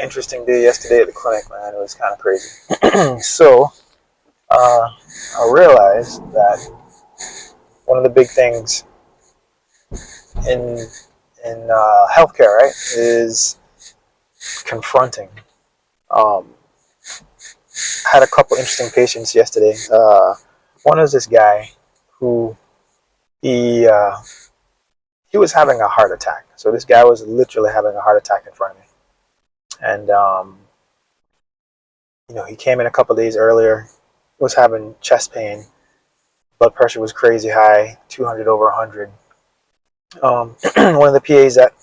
Interesting day yesterday at the clinic, man. It was kind of crazy. So, I realized that one of the big things in healthcare, right, is confronting. Um, I had a couple interesting patients yesterday. One was this guy who he uh, he was having a heart attack. So this guy was literally having a heart attack in front of me, and he came in a couple of days earlier. Was having chest pain. Blood pressure was crazy high, 200 over 100. One of the PAs that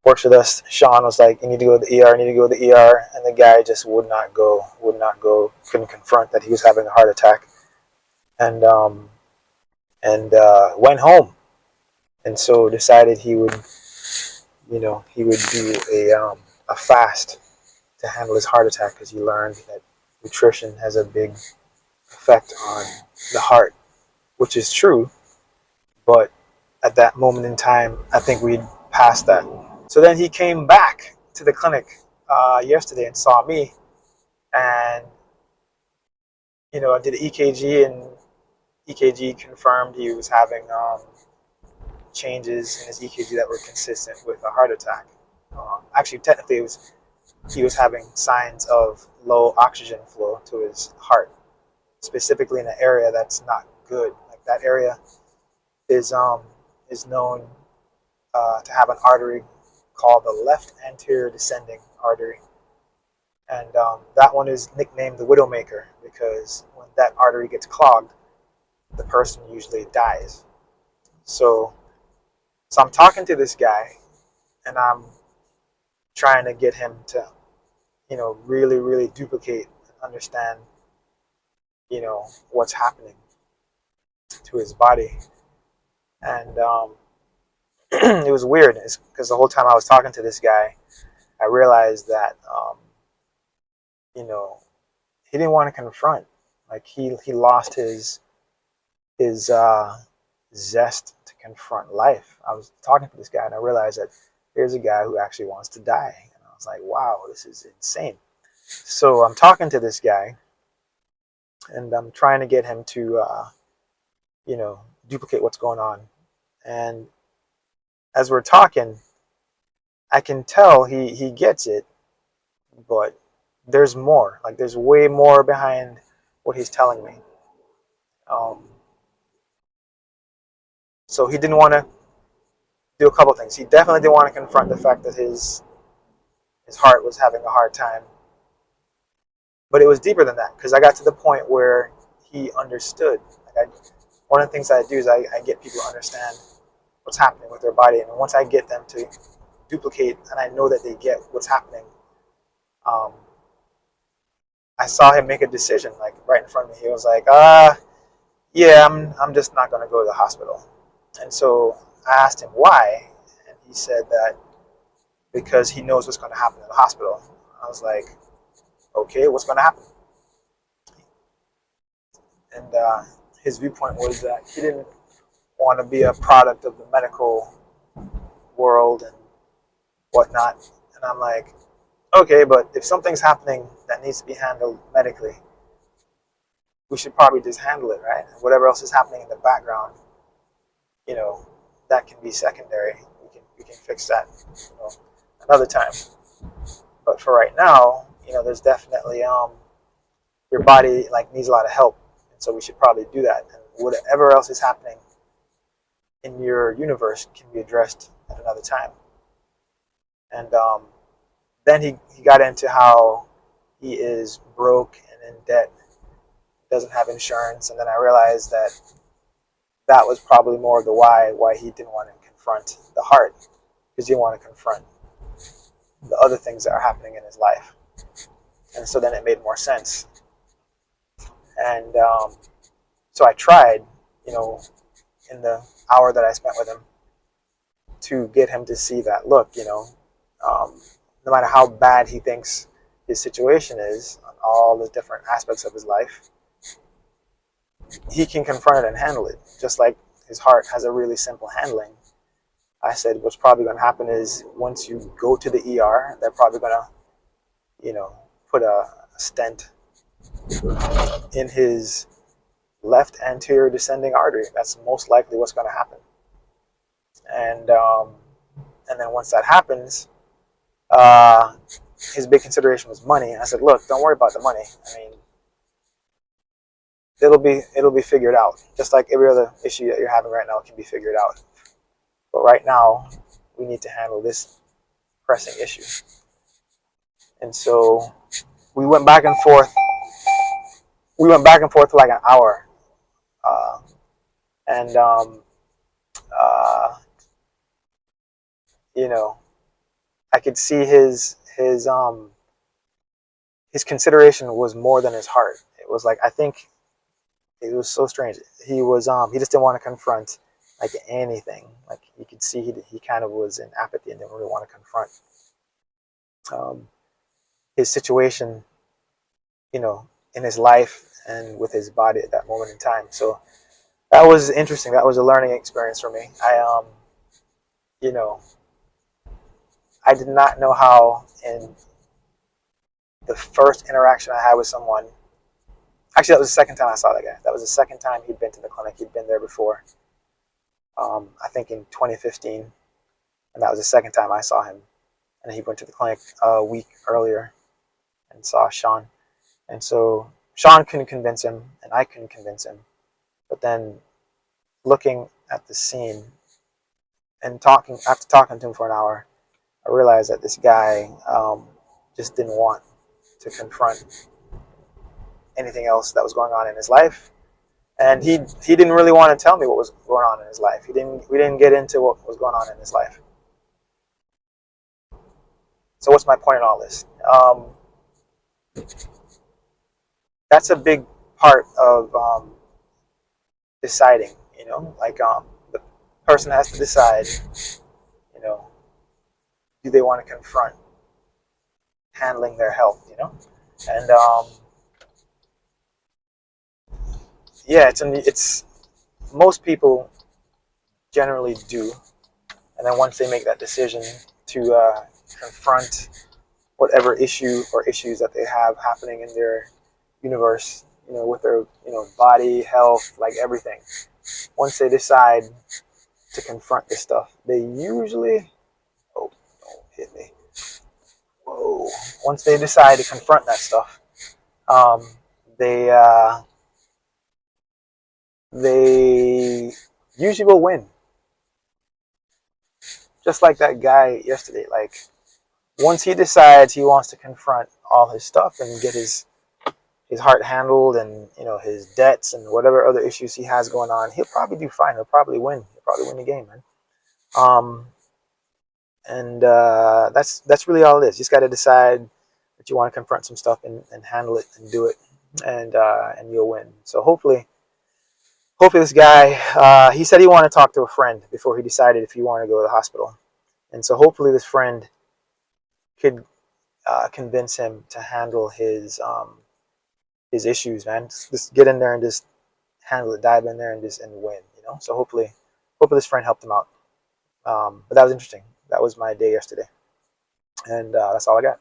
works with us, Sean, was like, "You need to go to the ER. You need to go to the ER." And the guy just would not go. Would not go. Couldn't confront that he was having a heart attack, and went home. And so decided he would do a fast to handle his heart attack because he learned that nutrition has a big effect on the heart, which is true. But at that moment in time, I think we'd passed that. So then he came back to the clinic yesterday and saw me, and I did an EKG, and EKG confirmed he was having changes in his EKG that were consistent with a heart attack. Actually, technically, he was having signs of low oxygen flow to his heart, specifically in an area that's not good. Like that area is known to have an artery called the left anterior descending artery, and that one is nicknamed the Widowmaker because when that artery gets clogged, the person usually dies. So I'm talking to this guy, and I'm trying to get him to, really, really duplicate and understand, what's happening to his body. And it was weird because the whole time I was talking to this guy, I realized that, he didn't want to confront. Like he lost his zest to confront life. I was talking to this guy, and I realized that here's a guy who actually wants to die. And I was like, wow, this is insane. So I'm talking to this guy, and I'm trying to get him to, duplicate what's going on. And as we're talking, I can tell he gets it, but there's more. Like there's way more behind what he's telling me. So he didn't want to do a couple things. He definitely didn't want to confront the fact that his heart was having a hard time. But it was deeper than that because I got to the point where he understood. One of the things I do is I get people to understand what's happening with their body, and once I get them to duplicate, and I know that they get what's happening, I saw him make a decision like right in front of me. He was like, yeah, I'm just not going to go to the hospital. And so I asked him why, and he said that because he knows what's going to happen in the hospital. I was like, okay, what's going to happen? And his viewpoint was that he didn't want to be a product of the medical world and whatnot. And I'm like, okay, but if something's happening that needs to be handled medically, we should probably just handle it, right? And whatever else is happening in the background, that can be secondary. We can fix that, another time. But for right now, there's definitely your body like needs a lot of help, and so we should probably do that. And whatever else is happening in your universe can be addressed at another time. And then he got into how he is broke and in debt, doesn't have insurance, and then I realized that was probably more of the why he didn't want to confront the heart, because he didn't want to confront the other things that are happening in his life. And so then it made more sense. And so I tried, in the hour that I spent with him, to get him to see that, look, no matter how bad he thinks his situation is on all the different aspects of his life, he can confront it and handle it, just like his heart has a really simple handling. I said what's probably going to happen is once you go to the ER, they're probably going to put a stent in his left anterior descending artery. That's most likely what's going to happen. And and then once that happens, uh, his big consideration was money. And I said, look, don't worry about the money. I mean, it'll be figured out. Just like every other issue that you're having right now can be figured out. But right now, we need to handle this pressing issue. And so we went back and forth. We went back and forth for like an hour, uh, and uh, you know, I could see his consideration was more than his heart. It was like, I think it was so strange. He just didn't want to confront like anything. Like you could see he kind of was in apathy and didn't really want to confront um, his situation, in his life and with his body at that moment in time. So that was interesting. That was a learning experience for me. You know, I did not know how in the first interaction I had with someone. Actually, that was the second time I saw that guy. That was the second time he'd been to the clinic. He'd been there before. I think in 2015, and that was the second time I saw him. And he went to the clinic a week earlier and saw Sean. And so Sean couldn't convince him, and I couldn't convince him. But then looking at the scene and after talking to him for an hour, I realized that this guy just didn't want to confront anything else that was going on in his life, and he didn't really want to tell me what was going on in his life. We didn't get into what was going on in his life. So what's my point in all this? That's a big part of deciding. Like the person has to decide. You know, do they want to confront handling their health? And yeah, it's most people generally do, and then once they make that decision to confront whatever issue or issues that they have happening in their universe, with their body, health, like everything. Once they decide to confront this stuff, they usually don't hit me. Whoa! Once they decide to confront that stuff, um, they they usually will win. Just like that guy yesterday. Like once he decides he wants to confront all his stuff and get his heart handled, and his debts and whatever other issues he has going on, he'll probably do fine. He'll probably win. He'll probably win the game, man. And that's really all it is. You just got to decide that you want to confront some stuff and handle it and do it, and you'll win. So hopefully this guy, he said he wanted to talk to a friend before he decided if he wanted to go to the hospital, and so hopefully this friend could convince him to handle his issues, man. Just get in there and just handle it, dive in there and win. So hopefully this friend helped him out. But that was interesting. That was my day yesterday, and that's all I got.